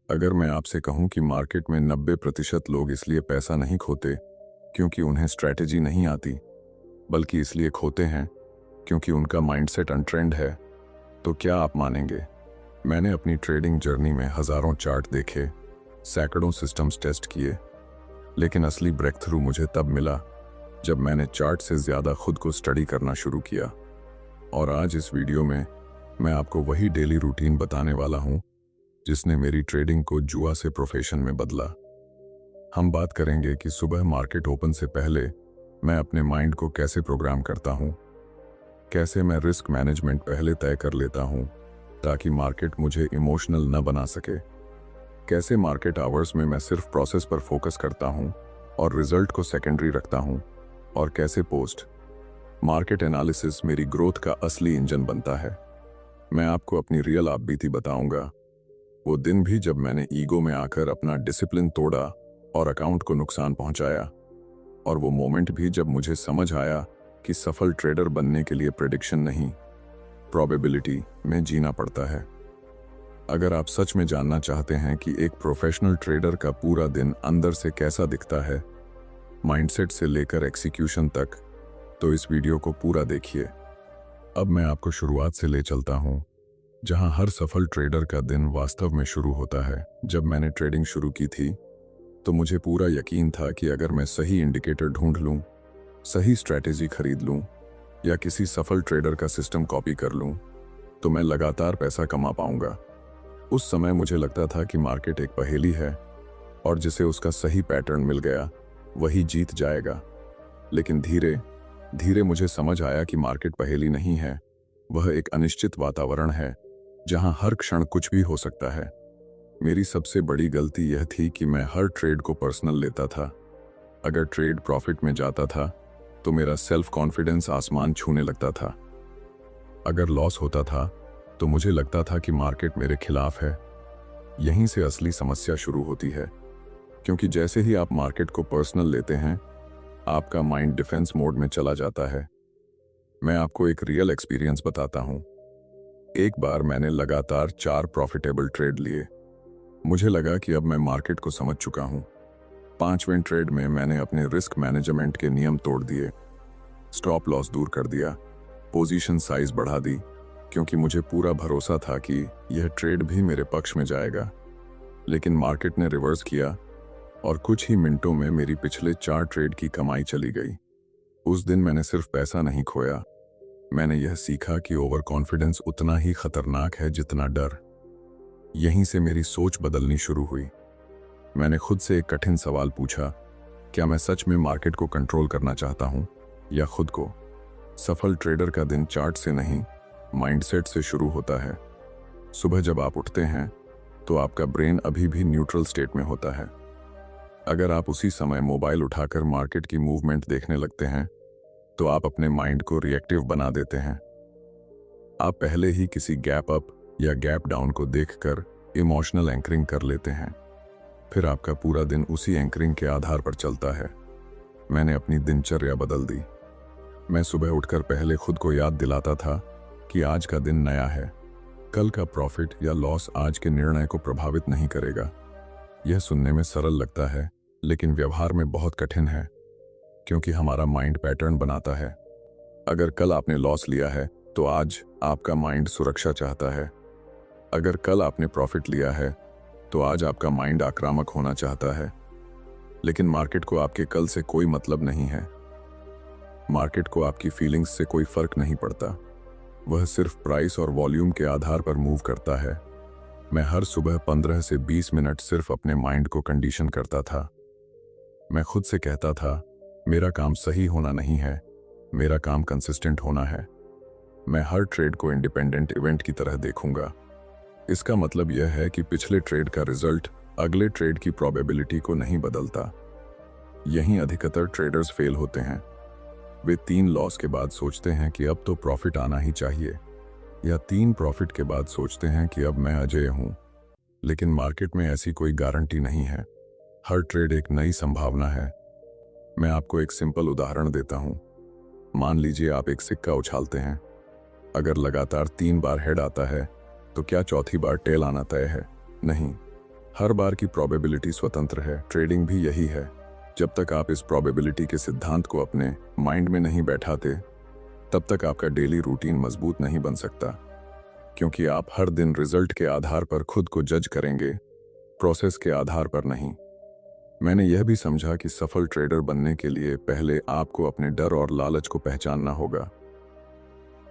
अगर मैं आपसे कहूं कि मार्केट में 90% लोग इसलिए पैसा नहीं खोते क्योंकि उन्हें स्ट्रैटेजी नहीं आती, बल्कि इसलिए खोते हैं क्योंकि उनका माइंडसेट अनट्रेंड है, तो क्या आप मानेंगे? मैंने अपनी ट्रेडिंग जर्नी में हजारों चार्ट देखे, सैकड़ों सिस्टम्स टेस्ट किए, लेकिन असली ब्रेक थ्रू मुझे तब मिला जब मैंने चार्ट से ज़्यादा खुद को स्टडी करना शुरू किया। और आज इस वीडियो में मैं आपको वही डेली रूटीन बताने वाला हूं जिसने मेरी ट्रेडिंग को जुआ से प्रोफेशन में बदला। हम बात करेंगे कि सुबह मार्केट ओपन से पहले मैं अपने माइंड को कैसे प्रोग्राम करता हूं, कैसे मैं रिस्क मैनेजमेंट पहले तय कर लेता हूं ताकि मार्केट मुझे इमोशनल न बना सके, कैसे मार्केट आवर्स में मैं सिर्फ प्रोसेस पर फोकस करता हूं और रिजल्ट को सेकेंडरी रखता हूं, और कैसे पोस्ट मार्केट एनालिसिस मेरी ग्रोथ का असली इंजन बनता है। मैं आपको अपनी रियल आप बीती बताऊंगा, वो दिन भी जब मैंने ईगो में आकर अपना डिसिप्लिन तोड़ा और अकाउंट को नुकसान पहुंचाया, और वो मोमेंट भी जब मुझे समझ आया कि सफल ट्रेडर बनने के लिए प्रेडिक्शन नहीं, प्रोबेबिलिटी में जीना पड़ता है। अगर आप सच में जानना चाहते हैं कि एक प्रोफेशनल ट्रेडर का पूरा दिन अंदर से कैसा दिखता है, माइंडसेट से लेकर एग्जीक्यूशन तक, तो इस वीडियो को पूरा देखिए। अब मैं आपको शुरुआत से ले चलता हूं, जहां हर सफल ट्रेडर का दिन वास्तव में शुरू होता है। जब मैंने ट्रेडिंग शुरू की थी तो मुझे पूरा यकीन था कि अगर मैं सही इंडिकेटर ढूंढ लूं, सही स्ट्रैटेजी खरीद लूं या किसी सफल ट्रेडर का सिस्टम कॉपी कर लूं, तो मैं लगातार पैसा कमा पाऊंगा। उस समय मुझे लगता था कि मार्केट एक पहेली है और जिसे उसका सही पैटर्न मिल गया वही जीत जाएगा। लेकिन धीरे धीरे मुझे समझ आया कि मार्केट पहेली नहीं है, वह एक अनिश्चित वातावरण है जहां हर क्षण कुछ भी हो सकता है। मेरी सबसे बड़ी गलती यह थी कि मैं हर ट्रेड को पर्सनल लेता था। अगर ट्रेड प्रॉफिट में जाता था तो मेरा सेल्फ कॉन्फिडेंस आसमान छूने लगता था। अगर लॉस होता था तो मुझे लगता था कि मार्केट मेरे खिलाफ है। यहीं से असली समस्या शुरू होती है, क्योंकि जैसे ही आप मार्केट को पर्सनल लेते हैं, आपका माइंड डिफेंस मोड में चला जाता है। मैं आपको एक रियल एक्सपीरियंस बताता हूं। एक बार मैंने लगातार 4 प्रॉफिटेबल ट्रेड लिए। मुझे लगा कि अब मैं मार्केट को समझ चुका हूं। 5वें ट्रेड में मैंने अपने रिस्क मैनेजमेंट के नियम तोड़ दिए, स्टॉप लॉस दूर कर दिया, पोजीशन साइज बढ़ा दी, क्योंकि मुझे पूरा भरोसा था कि यह ट्रेड भी मेरे पक्ष में जाएगा। लेकिन मार्केट ने रिवर्स किया और कुछ ही मिनटों में मेरी पिछले 4 ट्रेड की कमाई चली गई। उस दिन मैंने सिर्फ पैसा नहीं खोया, मैंने यह सीखा कि ओवर कॉन्फिडेंस उतना ही खतरनाक है जितना डर। यहीं से मेरी सोच बदलनी शुरू हुई। मैंने खुद से एक कठिन सवाल पूछा, क्या मैं सच में मार्केट को कंट्रोल करना चाहता हूं या खुद को? सफल ट्रेडर का दिन चार्ट से नहीं, माइंडसेट से शुरू होता है। सुबह जब आप उठते हैं तो आपका ब्रेन अभी भी न्यूट्रल स्टेट में होता है। अगर आप उसी समय मोबाइल उठाकर मार्केट की मूवमेंट देखने लगते हैं तो आप अपने माइंड को रिएक्टिव बना देते हैं। आप पहले ही किसी गैप अप या गैप डाउन को देखकर इमोशनल एंकरिंग कर लेते हैं। फिर आपका पूरा दिन उसी एंकरिंग के आधार पर चलता है। मैंने अपनी दिनचर्या बदल दी। मैं सुबह उठकर पहले खुद को याद दिलाता था कि आज का दिन नया है, कल का प्रॉफिट या लॉस आज के निर्णय को प्रभावित नहीं करेगा। यह सुनने में सरल लगता है, लेकिन व्यवहार में बहुत कठिन है, क्योंकि हमारा माइंड पैटर्न बनाता है। अगर कल आपने लॉस लिया है तो आज आपका माइंड सुरक्षा चाहता है। अगर कल आपने प्रॉफिट लिया है तो आज आपका माइंड आक्रामक होना चाहता है। लेकिन मार्केट को आपके कल से कोई मतलब नहीं है। मार्केट को आपकी फीलिंग्स से कोई फर्क नहीं पड़ता। वह सिर्फ प्राइस और वॉल्यूम के आधार पर मूव करता है। मैं हर सुबह 15 से 20 मिनट सिर्फ अपने माइंड को कंडीशन करता था। मैं खुद से कहता था, मेरा काम सही होना नहीं है, मेरा काम कंसिस्टेंट होना है। मैं हर ट्रेड को इंडिपेंडेंट इवेंट की तरह देखूंगा। इसका मतलब यह है कि पिछले ट्रेड का रिजल्ट अगले ट्रेड की प्रोबेबिलिटी को नहीं बदलता। यहीं अधिकतर ट्रेडर्स फेल होते हैं। वे 3 लॉस के बाद सोचते हैं कि अब तो प्रॉफिट आना ही चाहिए, या 3 प्रॉफिट के बाद सोचते हैं कि अब मैं अजेय हूं। लेकिन मार्केट में ऐसी कोई गारंटी नहीं है। हर ट्रेड एक नई संभावना है। मैं आपको एक सिंपल उदाहरण देता हूं। मान लीजिए आप एक सिक्का उछालते हैं। अगर लगातार 3 बार हेड आता है तो क्या चौथी बार टेल आना तय है? नहीं। हर बार की प्रोबेबिलिटी स्वतंत्र है, ट्रेडिंग भी यही है। जब तक आप इस प्रोबेबिलिटी के सिद्धांत को अपने माइंड में नहीं बैठाते, तब तक आपका डेली रूटीन मजबूत नहीं बन सकता, क्योंकि आप हर दिन रिजल्ट के आधार पर खुद को जज करेंगे, प्रोसेस के आधार पर नहीं। मैंने यह भी समझा कि सफल ट्रेडर बनने के लिए पहले आपको अपने डर और लालच को पहचानना होगा।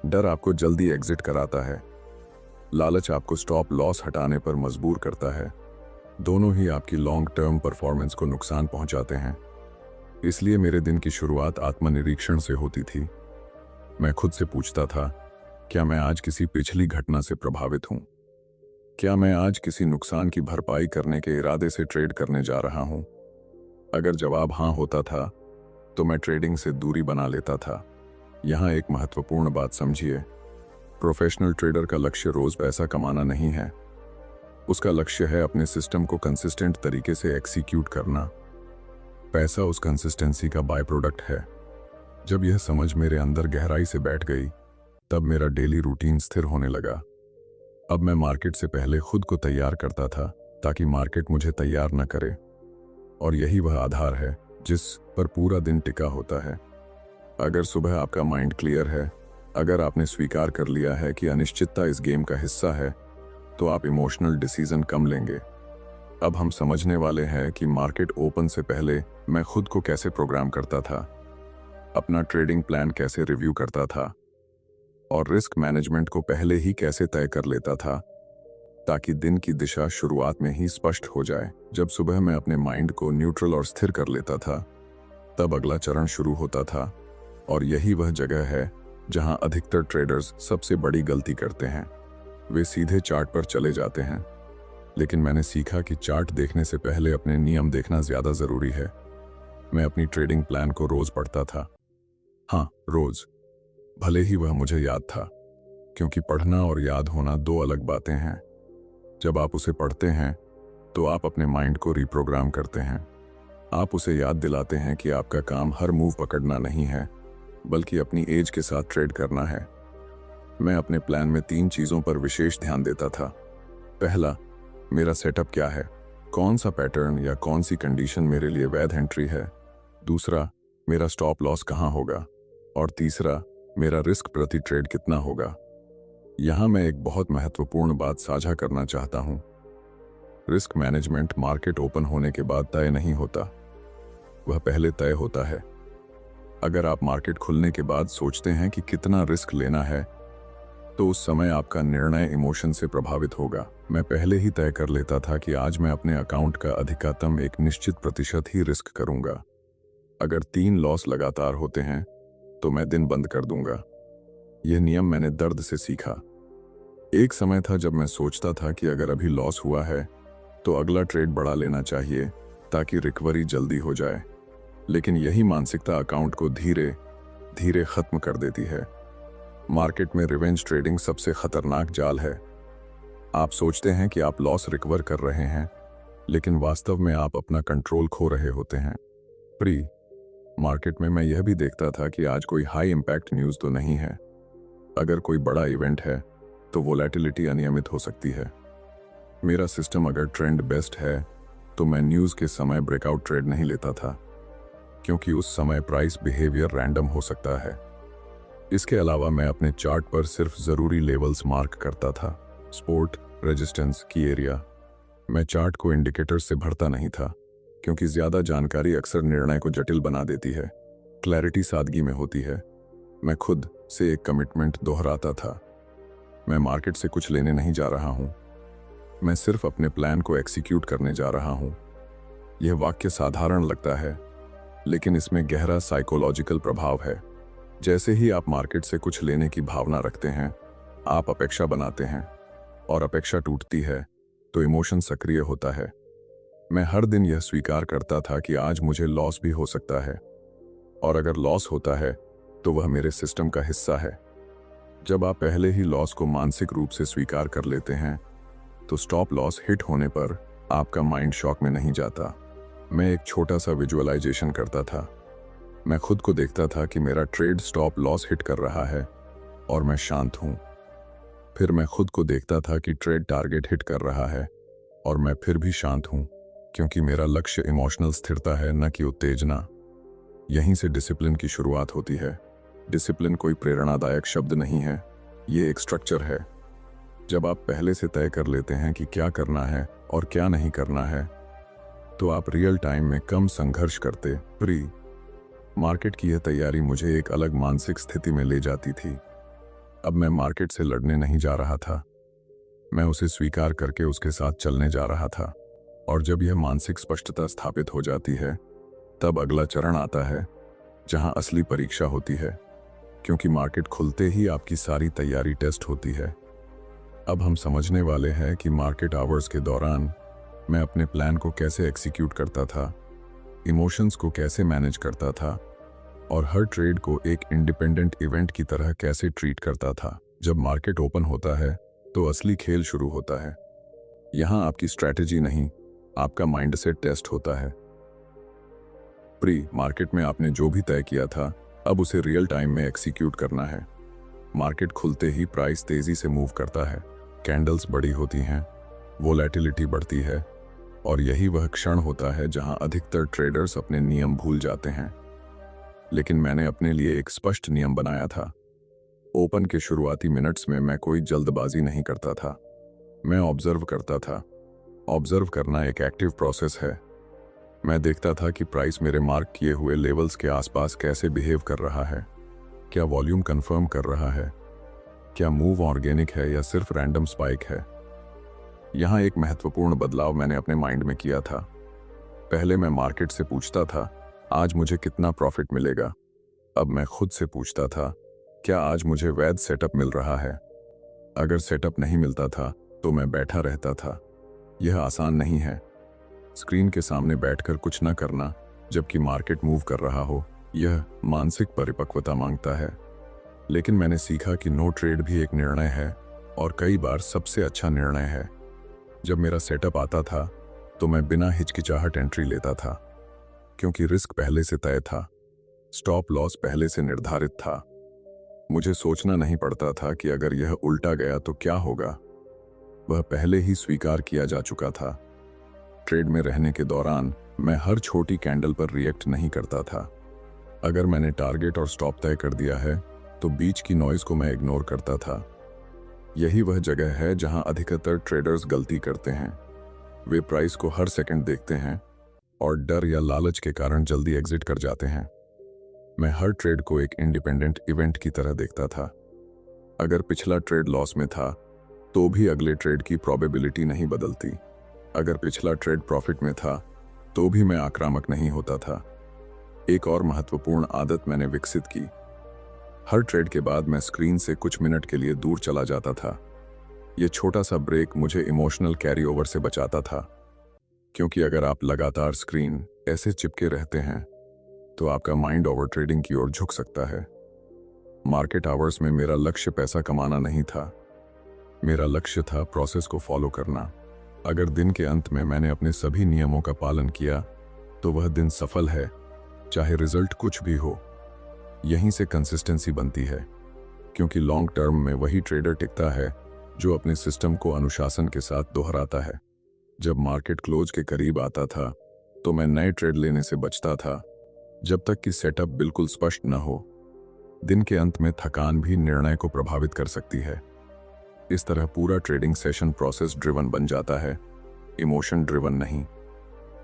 डर आपको जल्दी एग्जिट कराता है, लालच आपको स्टॉप लॉस हटाने पर मजबूर करता है। दोनों ही आपकी लॉन्ग टर्म परफॉर्मेंस को नुकसान पहुंचाते हैं। इसलिए मेरे दिन की शुरुआत आत्मनिरीक्षण से होती थी। मैं खुद से पूछता था, क्या मैं आज किसी पिछली घटना से प्रभावित हूं? क्या मैं आज किसी नुकसान की भरपाई करने के इरादे से ट्रेड करने जा रहा हूं? अगर जवाब हाँ होता था, तो मैं ट्रेडिंग से दूरी बना लेता था। यहां एक महत्वपूर्ण बात समझिए, प्रोफेशनल ट्रेडर का लक्ष्य रोज पैसा कमाना नहीं है। उसका लक्ष्य है अपने सिस्टम को कंसिस्टेंट तरीके से एग्जीक्यूट करना। पैसा उस कंसिस्टेंसी का बाय प्रोडक्ट है। जब यह समझ मेरे अंदर गहराई से बैठ गई, तब मेरा डेली रूटीन स्थिर होने लगा। अब मैं मार्केट से पहले खुद को तैयार करता था, ताकि मार्केट मुझे तैयार न करे। और यही वह आधार है जिस पर पूरा दिन टिका होता है। अगर सुबह आपका माइंड क्लियर है, अगर आपने स्वीकार कर लिया है कि अनिश्चितता इस गेम का हिस्सा है, तो आप इमोशनल डिसीजन कम लेंगे। अब हम समझने वाले हैं कि मार्केट ओपन से पहले मैं खुद को कैसे प्रोग्राम करता था, अपना ट्रेडिंग प्लान कैसे रिव्यू करता था, और रिस्क मैनेजमेंट को पहले ही कैसे तय कर लेता था, ताकि दिन की दिशा शुरुआत में ही स्पष्ट हो जाए। जब सुबह मैं अपने माइंड को न्यूट्रल और स्थिर कर लेता था, तब अगला चरण शुरू होता था। और यही वह जगह है जहां अधिकतर ट्रेडर्स सबसे बड़ी गलती करते हैं। वे सीधे चार्ट पर चले जाते हैं। लेकिन मैंने सीखा कि चार्ट देखने से पहले अपने नियम देखना ज्यादा जरूरी है। मैं अपनी ट्रेडिंग प्लान को रोज पढ़ता था। हाँ, रोज, भले ही वह मुझे याद था, क्योंकि पढ़ना और याद होना दो अलग बातें हैं। जब आप उसे पढ़ते हैं, तो आप अपने माइंड को रिप्रोग्राम करते हैं। आप उसे याद दिलाते हैं कि आपका काम हर मूव पकड़ना नहीं है, बल्कि अपनी एज के साथ ट्रेड करना है। मैं अपने प्लान में 3 चीजों पर विशेष ध्यान देता था। पहला, मेरा सेटअप क्या है, कौन सा पैटर्न या कौन सी कंडीशन मेरे लिए वैध एंट्री है। दूसरा, मेरा स्टॉप लॉस कहाँ होगा। और तीसरा, मेरा रिस्क प्रति ट्रेड कितना होगा। यहां मैं एक बहुत महत्वपूर्ण बात साझा करना चाहता हूं। रिस्क मैनेजमेंट मार्केट ओपन होने के बाद तय नहीं होता, वह पहले तय होता है। अगर आप मार्केट खुलने के बाद सोचते हैं कि कितना रिस्क लेना है, तो उस समय आपका निर्णय इमोशन से प्रभावित होगा। मैं पहले ही तय कर लेता था कि आज मैं अपने अकाउंट का अधिकतम एक निश्चित प्रतिशत ही रिस्क करूंगा। अगर 3 लॉस लगातार होते हैं, तो मैं दिन बंद कर दूंगा। यह नियम मैंने दर्द से सीखा। एक समय था जब मैं सोचता था कि अगर अभी लॉस हुआ है, तो अगला ट्रेड बढ़ा लेना चाहिए, ताकि रिकवरी जल्दी हो जाए। लेकिन यही मानसिकता अकाउंट को धीरे धीरे खत्म कर देती है। मार्केट में रिवेंज ट्रेडिंग सबसे खतरनाक जाल है। आप सोचते हैं कि आप लॉस रिकवर कर रहे हैं, लेकिन वास्तव में आप अपना कंट्रोल खो रहे होते हैं। प्री मार्केट में मैं यह भी देखता था कि आज कोई हाई इंपैक्ट न्यूज़ तो नहीं है। अगर कोई बड़ा इवेंट है, तो वोलेटिलिटी अनियमित हो सकती है। मेरा सिस्टम अगर ट्रेंड बेस्ट है, तो मैं न्यूज़ के समय ब्रेकआउट ट्रेड नहीं लेता था, क्योंकि उस समय प्राइस बिहेवियर रैंडम हो सकता है। इसके अलावा मैं अपने चार्ट पर सिर्फ ज़रूरी लेवल्स मार्क करता था, सपोर्ट, रेजिस्टेंस की एरिया। मैं चार्ट को इंडिकेटर्स से भरता नहीं था, क्योंकि ज़्यादा जानकारी अक्सर निर्णय को जटिल बना देती है। क्लैरिटी सादगी में होती है। मैं खुद से एक कमिटमेंट दोहराता था, मैं मार्केट से कुछ लेने नहीं जा रहा हूं, मैं सिर्फ अपने प्लान को एग्जीक्यूट करने जा रहा हूं। यह वाक्य साधारण लगता है, लेकिन इसमें गहरा साइकोलॉजिकल प्रभाव है। जैसे ही आप मार्केट से कुछ लेने की भावना रखते हैं, आप अपेक्षा बनाते हैं, और अपेक्षा टूटती है तो इमोशन सक्रिय होता है। मैं हर दिन यह स्वीकार करता था कि आज मुझे लॉस भी हो सकता है, और अगर लॉस होता है तो वह मेरे सिस्टम का हिस्सा है। जब आप पहले ही लॉस को मानसिक रूप से स्वीकार कर लेते हैं, तो स्टॉप लॉस हिट होने पर आपका माइंड शॉक में नहीं जाता। मैं एक छोटा सा विजुअलाइजेशन करता था। मैं खुद को देखता था कि मेरा ट्रेड स्टॉप लॉस हिट कर रहा है और मैं शांत हूं। फिर मैं खुद को देखता था कि ट्रेड टारगेट हिट कर रहा है और मैं फिर भी शांत हूं, क्योंकि मेरा लक्ष्य इमोशनल स्थिरता है, न कि उत्तेजना। यहीं से डिसिप्लिन की शुरुआत होती है। डिसिप्लिन कोई प्रेरणादायक शब्द नहीं है, ये एक स्ट्रक्चर है। जब आप पहले से तय कर लेते हैं कि क्या करना है और क्या नहीं करना है, तो आप रियल टाइम में कम संघर्ष करते। प्री मार्केट की यह तैयारी मुझे एक अलग मानसिक स्थिति में ले जाती थी। अब मैं मार्केट से लड़ने नहीं जा रहा था, मैं उसे स्वीकार करके उसके साथ चलने जा रहा था। और जब यह मानसिक स्पष्टता स्थापित हो जाती है, तब अगला चरण आता है, जहां असली परीक्षा होती है, क्योंकि मार्केट खुलते ही आपकी सारी तैयारी टेस्ट होती है। अब हम समझने वाले हैं कि मार्केट आवर्स के दौरान मैं अपने प्लान को कैसे एग्जीक्यूट करता था, इमोशंस को कैसे मैनेज करता था, और हर ट्रेड को एक इंडिपेंडेंट इवेंट की तरह कैसे ट्रीट करता था। जब मार्केट ओपन होता है, तो असली खेल शुरू होता है। यहां आपकी स्ट्रैटेजी नहीं, आपका माइंडसेट टेस्ट होता है। प्री मार्केट में आपने जो भी तय किया था, अब उसे रियल टाइम में एग्जीक्यूट करना है। मार्केट खुलते ही प्राइस तेजी से मूव करता है, कैंडल्स बड़ी होती हैं, वोलेटिलिटी बढ़ती है, और यही वह क्षण होता है जहां अधिकतर ट्रेडर्स अपने नियम भूल जाते हैं। लेकिन मैंने अपने लिए एक स्पष्ट नियम बनाया था। ओपन के शुरुआती मिनट्स में मैं कोई जल्दबाजी नहीं करता था, मैं ऑब्जर्व करता था। ऑब्जर्व करना एक एक्टिव प्रोसेस है। मैं देखता था कि प्राइस मेरे मार्क किए हुए लेवल्स के आसपास कैसे बिहेव कर रहा है। क्या वॉल्यूम कंफर्म कर रहा है? क्या मूव ऑर्गेनिक है या सिर्फ रैंडम स्पाइक है? यहाँ एक महत्वपूर्ण बदलाव मैंने अपने माइंड में किया था। पहले मैं मार्केट से पूछता था, आज मुझे कितना प्रॉफिट मिलेगा। अब मैं खुद से पूछता था, क्या आज मुझे वैध सेटअप मिल रहा है? अगर सेटअप नहीं मिलता था, तो मैं बैठा रहता था। यह आसान नहीं है, स्क्रीन के सामने बैठकर कुछ न करना जबकि मार्केट मूव कर रहा हो। यह मानसिक परिपक्वता मांगता है। लेकिन मैंने सीखा कि नो ट्रेड भी एक निर्णय है, और कई बार सबसे अच्छा निर्णय है। जब मेरा सेटअप आता था, तो मैं बिना हिचकिचाहट एंट्री लेता था, क्योंकि रिस्क पहले से तय था, स्टॉप लॉस पहले से निर्धारित था। मुझे सोचना नहीं पड़ता था कि अगर यह उल्टा गया तो क्या होगा, वह पहले ही स्वीकार किया जा चुका था। ट्रेड में रहने के दौरान मैं हर छोटी कैंडल पर रिएक्ट नहीं करता था। अगर मैंने टारगेट और स्टॉप तय कर दिया है, तो बीच की नॉइज को मैं इग्नोर करता था। यही वह जगह है जहां अधिकतर ट्रेडर्स गलती करते हैं। वे प्राइस को हर सेकंड देखते हैं और डर या लालच के कारण जल्दी एग्जिट कर जाते हैं। मैं हर ट्रेड को एक इंडिपेंडेंट इवेंट की तरह देखता था। अगर पिछला ट्रेड लॉस में था, तो भी अगले ट्रेड की प्रोबेबिलिटी नहीं बदलती। अगर पिछला ट्रेड प्रॉफिट में था, तो भी मैं आक्रामक नहीं होता था। एक और महत्वपूर्ण आदत मैंने विकसित की। हर ट्रेड के बाद मैं स्क्रीन से कुछ मिनट के लिए दूर चला जाता था। यह छोटा सा ब्रेक मुझे इमोशनल कैरी ओवर से बचाता था, क्योंकि अगर आप लगातार स्क्रीन ऐसे चिपके रहते हैं, तो आपका माइंड ओवर ट्रेडिंग की ओर झुक सकता है। मार्केट आवर्स में मेरा लक्ष्य पैसा कमाना नहीं था, मेरा लक्ष्य था प्रोसेस को फॉलो करना। अगर दिन के अंत में मैंने अपने सभी नियमों का पालन किया, तो वह दिन सफल है, चाहे रिजल्ट कुछ भी हो। यहीं से कंसिस्टेंसी बनती है, क्योंकि लॉन्ग टर्म में वही ट्रेडर टिकता है जो अपने सिस्टम को अनुशासन के साथ दोहराता है। जब मार्केट क्लोज के करीब आता था, तो मैं नए ट्रेड लेने से बचता था, जब तक कि सेटअप बिल्कुल स्पष्ट न हो। दिन के अंत में थकान भी निर्णय को प्रभावित कर सकती है। इस तरह पूरा ट्रेडिंग सेशन प्रोसेस ड्रिवन बन जाता है, इमोशन ड्रिवन नहीं।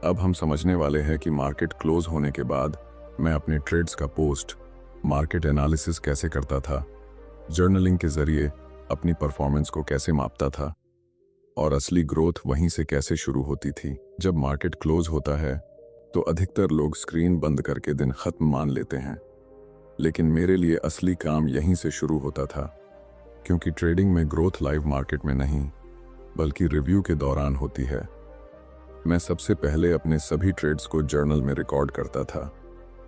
अब हम समझने वाले हैं कि मार्केट क्लोज होने के बाद मैं अपने ट्रेड्स का पोस्ट मार्केट एनालिसिस कैसे करता था, जर्नलिंग के जरिए अपनी परफॉर्मेंस को कैसे मापता था, और असली ग्रोथ वहीं से कैसे शुरू होती थी। जब मार्केट क्लोज होता है, तो अधिकतर लोग स्क्रीन बंद करके दिन खत्म मान लेते हैं, लेकिन मेरे लिए असली काम यहीं से शुरू होता था, क्योंकि ट्रेडिंग में ग्रोथ लाइव मार्केट में नहीं, बल्कि रिव्यू के दौरान होती है। मैं सबसे पहले अपने सभी ट्रेड्स को जर्नल में रिकॉर्ड करता था।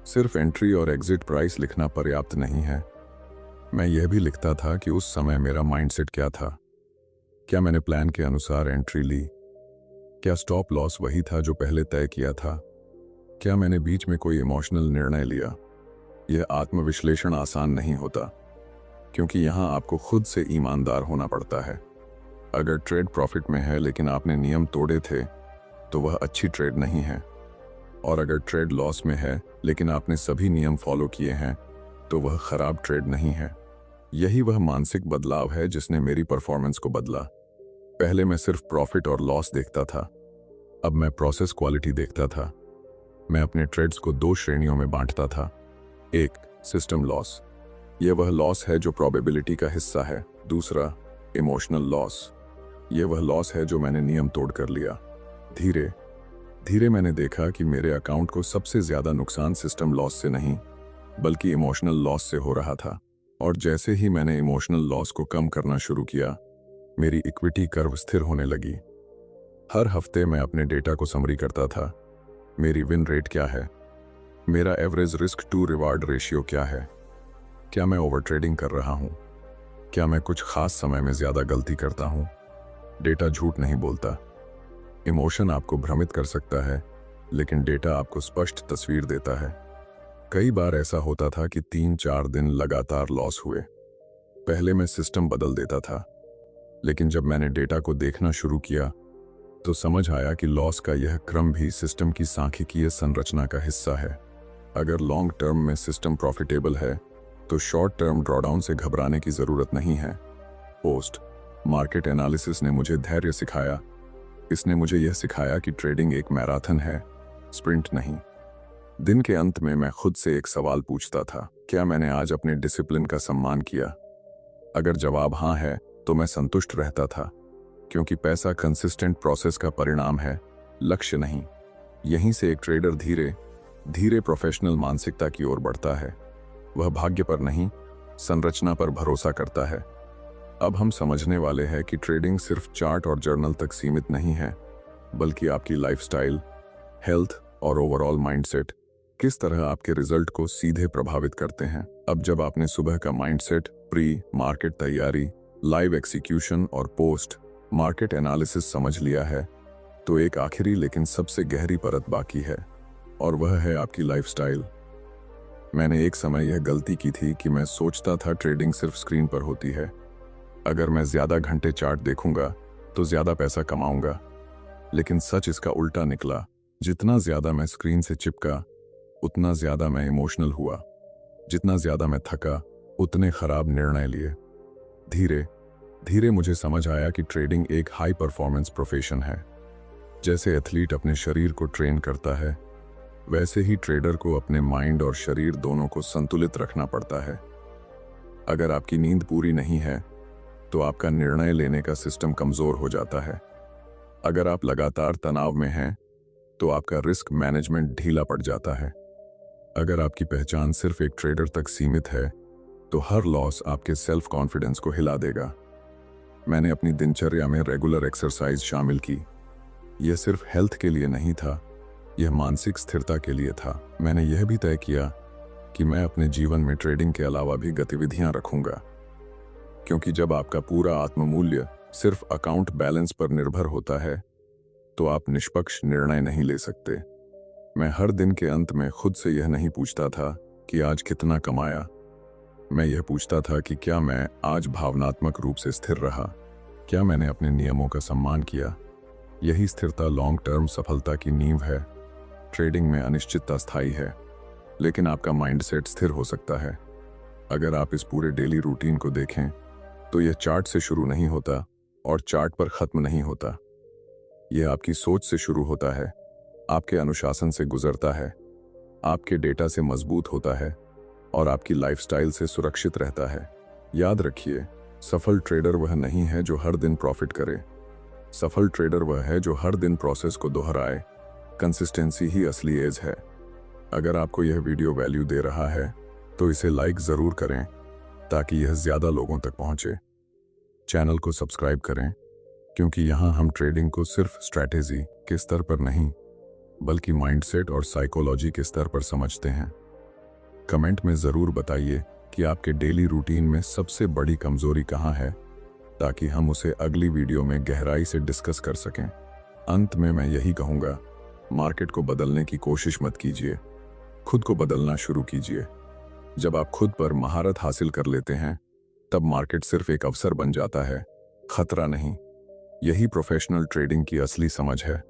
सिर्फ एंट्री और एग्जिट प्राइस लिखना पर्याप्त नहीं है, मैं यह भी लिखता था कि उस समय मेरा माइंडसेट क्या था। क्या मैंने प्लान के अनुसार एंट्री ली? क्या स्टॉप लॉस वही था जो पहले तय किया था? क्या मैंने बीच में कोई इमोशनल निर्णय लिया? यह आत्मविश्लेषण आसान नहीं होता, क्योंकि यहाँ आपको खुद से ईमानदार होना पड़ता है। अगर ट्रेड प्रॉफिट में है लेकिन आपने नियम तोड़े थे तो वह अच्छी ट्रेड नहीं है, और अगर ट्रेड लॉस में है लेकिन आपने सभी नियम फॉलो किए हैं तो वह खराब ट्रेड नहीं है। यही वह मानसिक बदलाव है जिसने मेरी परफॉर्मेंस को बदला। पहले मैं सिर्फ प्रॉफिट और लॉस देखता था, अब मैं प्रोसेस क्वालिटी देखता था। मैं अपने ट्रेड्स को 2 श्रेणियों में बांटता था। एक, सिस्टम लॉस, यह वह लॉस है जो प्रोबेबिलिटी का हिस्सा है। दूसरा, इमोशनल लॉस, यह वह लॉस है जो मैंने नियम तोड़ कर लिया। धीरे धीरे मैंने देखा कि मेरे अकाउंट को सबसे ज्यादा नुकसान सिस्टम लॉस से नहीं बल्कि इमोशनल लॉस से हो रहा था। और जैसे ही मैंने इमोशनल लॉस को कम करना शुरू किया, मेरी इक्विटी कर्व स्थिर होने लगी। हर हफ्ते मैं अपने डेटा को समरी करता था। मेरी विन रेट क्या है, मेरा average risk to reward ratio क्या है, क्या मैं ओवर ट्रेडिंग कर रहा हूं, क्या मैं कुछ खास समय में ज्यादा गलती करता हूं। डेटा झूठ नहीं बोलता। इमोशन आपको भ्रमित कर सकता है लेकिन डेटा आपको स्पष्ट तस्वीर देता है। कई बार ऐसा होता था कि 3-4 दिन लगातार लॉस हुए। पहले मैं सिस्टम बदल देता था, लेकिन जब मैंने डेटा को देखना शुरू किया तो समझ आया कि लॉस का यह क्रम भी सिस्टम की सांख्यिकीय संरचना का हिस्सा है। अगर लॉन्ग टर्म में सिस्टम प्रॉफिटेबल है तो शॉर्ट टर्म ड्रॉडाउन से घबराने की जरूरत नहीं है। पोस्ट मार्केट एनालिसिस ने मुझे धैर्य सिखाया। इसने मुझे यह सिखाया कि ट्रेडिंग एक मैराथन है, स्प्रिंट नहीं। दिन के अंत में मैं खुद से एक सवाल पूछता था, क्या मैंने आज अपने डिसिप्लिन का सम्मान किया? अगर जवाब हाँ है तो मैं संतुष्ट रहता था, क्योंकि पैसा कंसिस्टेंट प्रोसेस का परिणाम है, लक्ष्य नहीं। यहीं से एक ट्रेडर धीरे धीरे प्रोफेशनल मानसिकता की ओर बढ़ता है। वह भाग्य पर नहीं, संरचना पर भरोसा करता है। अब हम समझने वाले हैं कि ट्रेडिंग सिर्फ चार्ट और जर्नल तक सीमित नहीं है, बल्कि आपकी लाइफस्टाइल, हेल्थ और ओवरऑल माइंडसेट किस तरह आपके रिजल्ट को सीधे प्रभावित करते हैं। अब जब आपने सुबह का माइंडसेट, प्री मार्केट तैयारी, लाइव एक्सिक्यूशन और पोस्ट मार्केट एनालिसिस समझ लिया है, तो एक आखिरी लेकिन सबसे गहरी परत बाकी है, और वह है आपकी लाइफस्टाइल। मैंने एक समय यह गलती की थी कि मैं सोचता था ट्रेडिंग सिर्फ स्क्रीन पर होती है। अगर मैं ज्यादा घंटे चार्ट देखूंगा तो ज्यादा पैसा कमाऊंगा। लेकिन सच इसका उल्टा निकला। जितना ज्यादा मैं स्क्रीन से चिपका उतना ज्यादा मैं इमोशनल हुआ। जितना ज्यादा मैं थका उतने खराब निर्णय लिए। धीरे धीरे मुझे समझ आया कि ट्रेडिंग एक हाई परफॉर्मेंस प्रोफेशन है। जैसे एथलीट अपने शरीर को ट्रेन करता है, वैसे ही ट्रेडर को अपने माइंड और शरीर दोनों को संतुलित रखना पड़ता है। अगर आपकी नींद पूरी नहीं है तो आपका निर्णय लेने का सिस्टम कमजोर हो जाता है। अगर आप लगातार तनाव में हैं तो आपका रिस्क मैनेजमेंट ढीला पड़ जाता है। अगर आपकी पहचान सिर्फ एक ट्रेडर तक सीमित है तो हर लॉस आपके सेल्फ कॉन्फिडेंस को हिला देगा। मैंने अपनी दिनचर्या में रेगुलर एक्सरसाइज शामिल की। यह सिर्फ हेल्थ के लिए नहीं था, यह मानसिक स्थिरता के लिए था। मैंने यह भी तय किया कि मैं अपने जीवन में ट्रेडिंग के अलावा भी गतिविधियां रखूंगा, क्योंकि जब आपका पूरा आत्ममूल्य सिर्फ अकाउंट बैलेंस पर निर्भर होता है तो आप निष्पक्ष निर्णय नहीं ले सकते। मैं हर दिन के अंत में खुद से यह नहीं पूछता था कि आज कितना कमाया। मैं यह पूछता था कि क्या मैं आज भावनात्मक रूप से स्थिर रहा, क्या मैंने अपने नियमों का सम्मान किया। यही स्थिरता लॉन्ग टर्म सफलता की नींव है। ट्रेडिंग में अनिश्चितता स्थायी है, लेकिन आपका माइंडसेट स्थिर हो सकता है। अगर आप इस पूरे डेली रूटीन को देखें तो यह चार्ट से शुरू नहीं होता और चार्ट पर खत्म नहीं होता। यह आपकी सोच से शुरू होता है, आपके अनुशासन से गुजरता है, आपके डेटा से मजबूत होता है और आपकी लाइफस्टाइल से सुरक्षित रहता है। याद रखिए, सफल ट्रेडर वह नहीं है जो हर दिन प्रॉफिट करे। सफल ट्रेडर वह है जो हर दिन प्रोसेस को दोहराए। कंसिस्टेंसी ही असली एज है। अगर आपको यह वीडियो वैल्यू दे रहा है तो इसे लाइक जरूर करें ताकि यह ज्यादा लोगों तक पहुंचे। चैनल को सब्सक्राइब करें, क्योंकि यहाँ हम ट्रेडिंग को सिर्फ स्ट्रैटेजी के स्तर पर नहीं बल्कि माइंडसेट और साइकोलॉजी के स्तर पर समझते हैं। कमेंट में जरूर बताइए कि आपके डेली रूटीन में सबसे बड़ी कमजोरी कहाँ है, ताकि हम उसे अगली वीडियो में गहराई से डिस्कस कर सकें। अंत में मैं यही कहूँगा, मार्केट को बदलने की कोशिश मत कीजिए, खुद को बदलना शुरू कीजिए। जब आप खुद पर महारत हासिल कर लेते हैं तब मार्केट सिर्फ एक अवसर बन जाता है, खतरा नहीं। यही प्रोफेशनल ट्रेडिंग की असली समझ है।